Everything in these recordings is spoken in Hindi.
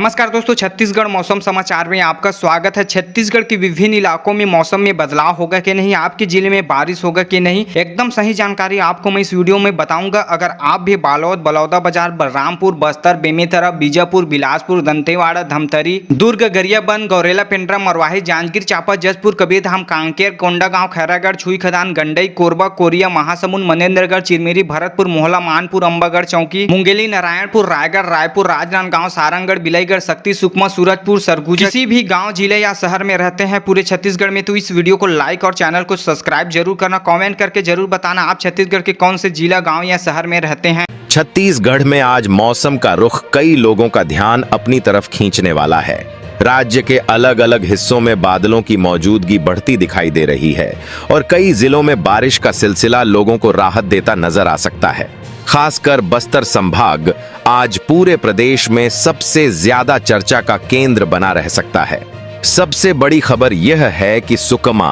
नमस्कार दोस्तों, छत्तीसगढ़ मौसम समाचार में आपका स्वागत है। छत्तीसगढ़ के विभिन्न इलाकों में मौसम में बदलाव होगा कि नहीं, आपके जिले में बारिश होगा कि नहीं, एकदम सही जानकारी आपको मैं इस वीडियो में बताऊंगा। अगर आप भी बालोद, बलौदाबाजार, बलरामपुर, बस्तर, बेमेतरा, बीजापुर, बिलासपुर, दंतेवाड़ा, धमतरी, दुर्ग, गरियाबंद, गौरेला, पेंड्रा, मरवाही, जांजगीर चांपा, जसपुर, कबीरधाम, कांकेर, कोंडागांव, खैरागढ़, छुईखदान, गंडई, कोरबा, कोरिया, महासमुंद, मनेन्द्रगढ़, चिरमिरी, भरतपुर, मोहला, मानपुर, अंबागढ़, चौकी, मुंगेली, नारायणपुर, रायगढ़, रायपुर, राजनांदगांव, सारंगढ़, बिलाईगढ़, शक्ति, सुकमा, सूरजपुर, सरगुजा, किसी भी गांव, जिले या शहर में रहते हैं पूरे छत्तीसगढ़ में, तो इस वीडियो को लाइक और चैनल को सब्सक्राइब जरूर करना। कमेंट करके जरूर बताना आप छत्तीसगढ़ के कौन से जिला, गांव या शहर में रहते हैं। छत्तीसगढ़ में आज मौसम का रुख कई लोगों का ध्यान अपनी तरफ खींचने वाला है। राज्य के अलग अलग हिस्सों में बादलों की मौजूदगी बढ़ती दिखाई दे रही है और कई जिलों में बारिश का सिलसिला लोगों को राहत देता नजर आ सकता है। खासकर बस्तर संभाग आज पूरे प्रदेश में सबसे ज्यादा चर्चा का केंद्र बना रह सकता है। सबसे बड़ी खबर यह है कि सुकमा,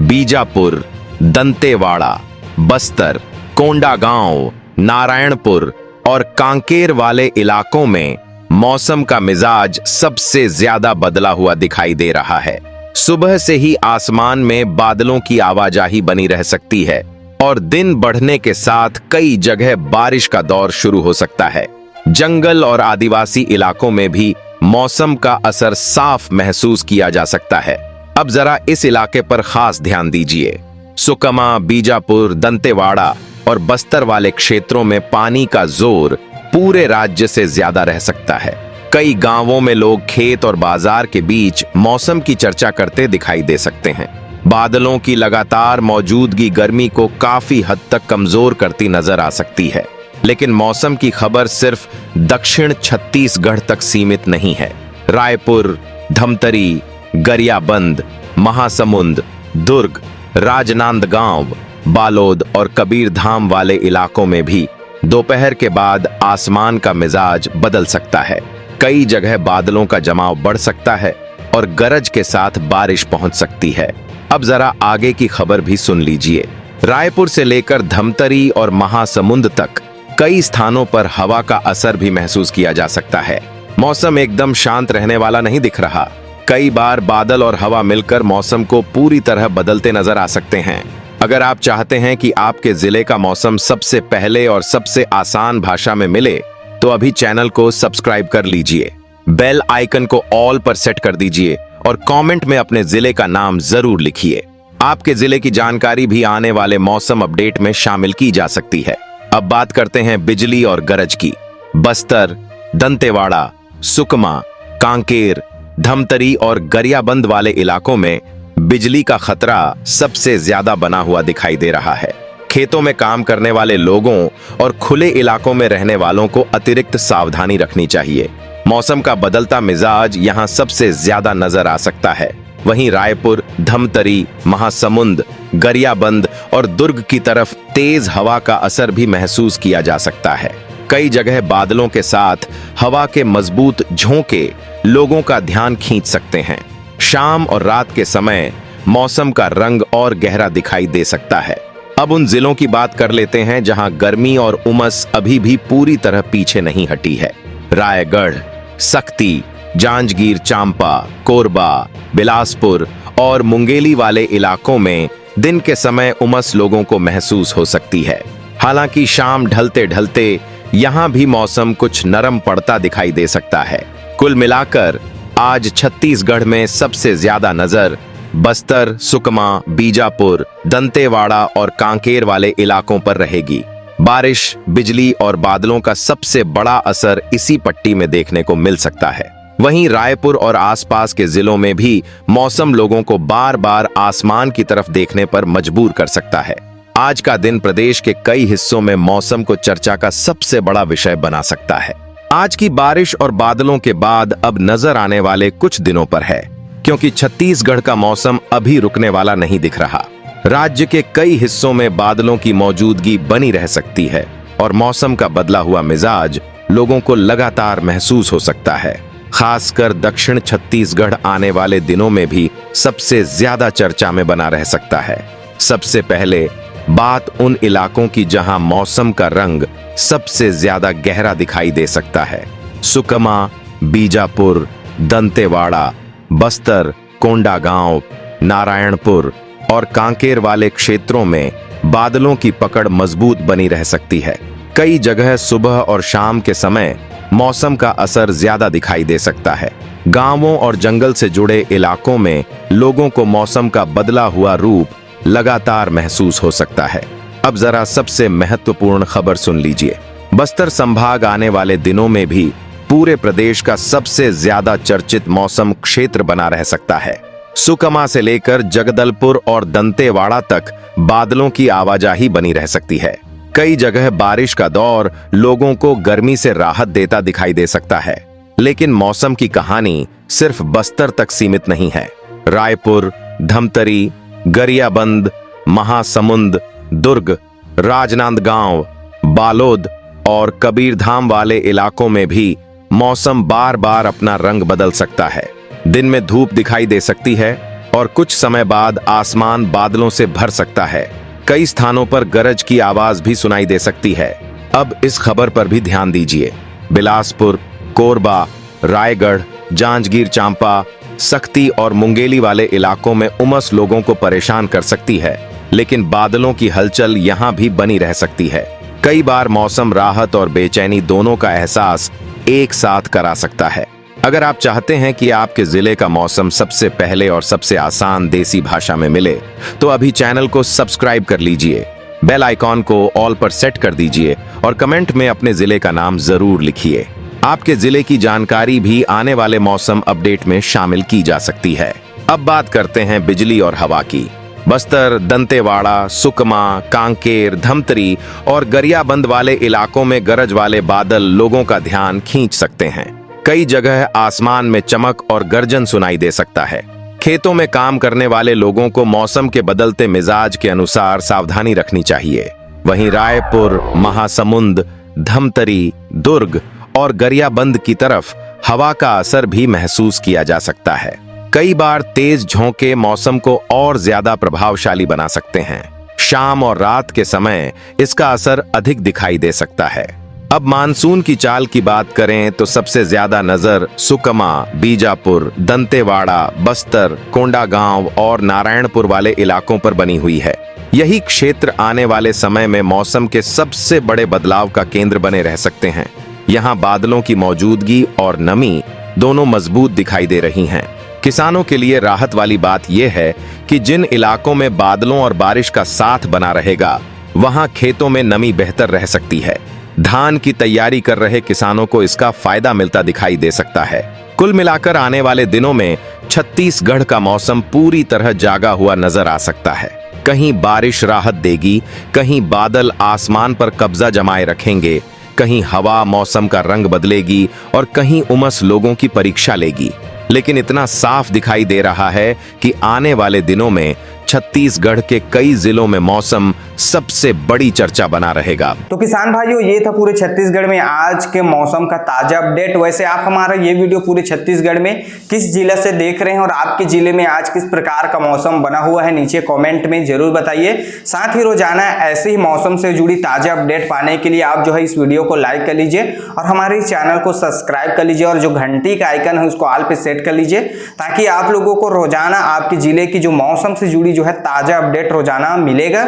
बीजापुर, दंतेवाड़ा, बस्तर, कोंडागांव, नारायणपुर और कांकेर वाले इलाकों में मौसम का मिजाज सबसे ज्यादा बदला हुआ दिखाई दे रहा है। सुबह से ही आसमान में बादलों की आवाजाही बनी रह सकती है और दिन बढ़ने के साथ कई जगह बारिश का दौर शुरू हो सकता है। जंगल और आदिवासी इलाकों में भी मौसम का असर साफ महसूस किया जा सकता है। अब जरा इस इलाके पर खास ध्यान दीजिए। सुकमा, बीजापुर, दंतेवाड़ा और बस्तर वाले क्षेत्रों में पानी का जोर पूरे राज्य से ज्यादा रह सकता है। कई गांवों में लोग खेत और बाजार के बीच मौसम की चर्चा करते दिखाई दे सकते हैं। बादलों की लगातार मौजूदगी गर्मी को काफी हद तक कमजोर करती नजर आ सकती है, लेकिन मौसम की खबर सिर्फ दक्षिण छत्तीसगढ़ तक सीमित नहीं है। रायपुर, धमतरी, गरियाबंद, महासमुंद, दुर्ग, राजनांदगांव, बालोद और कबीरधाम वाले इलाकों में भी दोपहर के बाद आसमान का मिजाज बदल सकता है। कई जगह बादलों का जमाव बढ़ सकता है और गरज के साथ बारिश पहुंच सकती है। अब जरा आगे की खबर भी सुन लीजिए। रायपुर से लेकर धमतरी और महासमुंद तक कई स्थानों पर हवा का असर भी महसूस किया जा सकता है। मौसम एकदम शांत रहने वाला नहीं दिख रहा। कई बार बादल और हवा मिलकर मौसम को पूरी तरह बदलते नजर आ सकते हैं। अगर आप चाहते हैं कि आपके जिले का मौसम सबसे पहले और सबसे आसान भाषा में मिले, तो अभी चैनल को सब्सक्राइब कर लीजिए, बेल आइकन को ऑल पर सेट कर दीजिए और कमेंट में अपने जिले का नाम जरूर लिखिए। आपके जिले की जानकारी भी आने वाले मौसम अपडेट में शामिल की जा सकती है। अब बात करते हैं बिजली और गरज की। बस्तर, दंतेवाड़ा, सुकमा, कांकेर, धमतरी और गरियाबंद वाले इलाकों में बिजली का खतरा सबसे ज्यादा बना हुआ दिखाई दे रहा है। खेतों में काम करने वाले लोगों और खुले इलाकों में रहने वालों को अतिरिक्त सावधानी रखनी चाहिए। मौसम का बदलता मिजाज यहां सबसे ज्यादा नजर आ सकता है। वहीं रायपुर, धमतरी, महासमुंद, गरियाबंद और दुर्ग की तरफ तेज हवा का असर भी महसूस किया जा सकता है। कई जगह बादलों के साथ हवा के मजबूत झोंके लोगों का ध्यान खींच सकते हैं। शाम और रात के समय मौसम का रंग और गहरा दिखाई दे सकता है। अब उन जिलों की बात कर लेते हैं जहां गर्मी और उमस अभी भी पूरी तरह पीछे नहीं हटी है। रायगढ़, शक्ति, जांजगीर चांपा, कोरबा, बिलासपुर और मुंगेली वाले इलाकों में दिन के समय उमस लोगों को महसूस हो सकती है। हालांकि शाम ढलते ढलते यहां भी मौसम कुछ नरम पड़ता दिखाई दे सकता है। कुल मिलाकर आज छत्तीसगढ़ में सबसे ज्यादा नजर बस्तर, सुकमा, बीजापुर, दंतेवाड़ा और कांकेर वाले इलाकों पर रहेगी। बारिश, बिजली और बादलों का सबसे बड़ा असर इसी पट्टी में देखने को मिल सकता है। वहीं रायपुर और आसपास के जिलों में भी मौसम लोगों को बार बार आसमान की तरफ देखने पर मजबूर कर सकता है। आज का दिन प्रदेश के कई हिस्सों में मौसम को चर्चा का सबसे बड़ा विषय बना सकता है। आज की बारिश और बादलों के बाद अब नजर आने वाले कुछ दिनों पर है, क्योंकि छत्तीसगढ़ का मौसम अभी रुकने वाला नहीं दिख रहा। राज्य के कई हिस्सों में बादलों की मौजूदगी बनी रह सकती है और मौसम का बदला हुआ मिजाज लोगों को लगातार महसूस हो सकता है। खासकर दक्षिण छत्तीसगढ़ आने वाले दिनों में भी सबसे ज्यादा चर्चा में बना रह सकता है। सबसे पहले बात उन इलाकों की जहां मौसम का रंग सबसे ज्यादा गहरा दिखाई दे सकता है। सुकमा, बीजापुर, दंतेवाड़ा, बस्तर, कोंडागांव, नारायणपुर और कांकेर वाले क्षेत्रों में बादलों की पकड़ मजबूत बनी रह सकती है। कई जगह सुबह और शाम के समय मौसम का असर ज्यादा दिखाई दे सकता है। गांवों और जंगल से जुड़े इलाकों में लोगों को मौसम का बदला हुआ रूप लगातार महसूस हो सकता है। अब जरा सबसे महत्वपूर्ण खबर सुन लीजिए। बस्तर संभाग आने वाले दिनों में भी पूरे प्रदेश का सबसे ज्यादा चर्चित मौसम क्षेत्र बना रह सकता है। सुकमा से लेकर जगदलपुर और दंतेवाड़ा तक बादलों की आवाजाही बनी रह सकती है। कई जगह बारिश का दौर लोगों को गर्मी से राहत देता दिखाई दे सकता है। लेकिन मौसम की कहानी सिर्फ बस्तर तक सीमित नहीं है। रायपुर, धमतरी, गरियाबंद, महासमुंद, दुर्ग, राजनांदगांव, बालोद और कबीरधाम वाले इलाकों में भी मौसम बार बार अपना रंग बदल सकता है। दिन में धूप दिखाई दे सकती है और कुछ समय बाद आसमान बादलों से भर सकता है। कई स्थानों पर गरज की आवाज भी सुनाई दे सकती है। अब इस खबर पर भी ध्यान दीजिए। बिलासपुर, कोरबा, रायगढ़, जांजगीर चांपा, सख्ती और मुंगेली वाले इलाकों में उमस लोगों को परेशान कर सकती है, लेकिन बादलों की हलचल यहां भी बनी रह सकती है। कई बार मौसम राहत और बेचैनी दोनों का एहसास एक साथ करा सकता है। अगर आप चाहते हैं कि आपके जिले का मौसम सबसे पहले और सबसे आसान देसी भाषा में मिले, तो अभी चैनल को सब्सक्राइब कर लीजिए, बेल आइकॉन को ऑल पर सेट कर दीजिए और कमेंट में अपने जिले का नाम जरूर लिखिए। आपके जिले की जानकारी भी आने वाले मौसम अपडेट में शामिल की जा सकती है। अब बात करते हैं बिजली और हवा की। बस्तर, दंतेवाड़ा, सुकमा, कांकेर, धमतरी और गरियाबंद वाले इलाकों में गरज वाले बादल लोगों का ध्यान खींच सकते हैं। कई जगह आसमान में चमक और गर्जन सुनाई दे सकता है। खेतों में काम करने वाले लोगों को मौसम के बदलते मिजाज के अनुसार सावधानी रखनी चाहिए। वहीं रायपुर, महासमुंद, धमतरी, दुर्ग और गरियाबंद की तरफ हवा का असर भी महसूस किया जा सकता है। कई बार तेज झोंके मौसम को और ज्यादा प्रभावशाली बना सकते हैं। शाम और रात के समय इसका असर अधिक दिखाई दे सकता है। अब मानसून की चाल की बात करें तो सबसे ज्यादा नजर सुकमा, बीजापुर, दंतेवाड़ा, बस्तर, कोंडागांव और नारायणपुर वाले इलाकों पर बनी हुई है। यही क्षेत्र आने वाले समय में मौसम के सबसे बड़े बदलाव का केंद्र बने रह सकते हैं। यहाँ बादलों की मौजूदगी और नमी दोनों मजबूत दिखाई दे रही हैं। किसानों के लिए राहत वाली बात यह है कि जिन इलाकों में बादलों और बारिश का साथ बना रहेगा, वहां खेतों में नमी बेहतर रह सकती है। धान की तैयारी कर रहे किसानों को इसका फायदा मिलता दिखाई दे सकता है। कुल मिलाकर आने वाले दिनों में छत्तीसगढ़ का मौसम पूरी तरह जागा हुआ नजर आ सकता है। कहीं बारिश राहत देगी, कहीं बादल आसमान पर कब्जा जमाए रखेंगे, कहीं हवा मौसम का रंग बदलेगी और कहीं उमस लोगों की परीक्षा लेगी। लेकिन इतना साफ दिखाई दे रहा है कि आने वाले दिनों में छत्तीसगढ़ के कई जिलों में मौसम सबसे बड़ी चर्चा बना रहेगा। तो किसान भाइयों, ये था पूरे छत्तीसगढ़ में आज के मौसम का ताजा अपडेट। वैसे आप हमारा ये वीडियो पूरे छत्तीसगढ़ में किस जिले से देख रहे हैं और आपके जिले में आज किस प्रकार का मौसम बना हुआ है, नीचे कमेंट में जरूर बताइए। साथ ही रोजाना ऐसे ही मौसम से जुड़ी ताजा अपडेट पाने के लिए आप जो है इस वीडियो को लाइक कर लीजिए और हमारे इस चैनल को सब्सक्राइब कर लीजिए और जो घंटी का आइकन है उसको ऑल पे सेट कर लीजिए, ताकि आप लोगों को रोजाना आपके जिले की जो मौसम से जुड़ी जो है ताजा अपडेट रोजाना मिलेगा।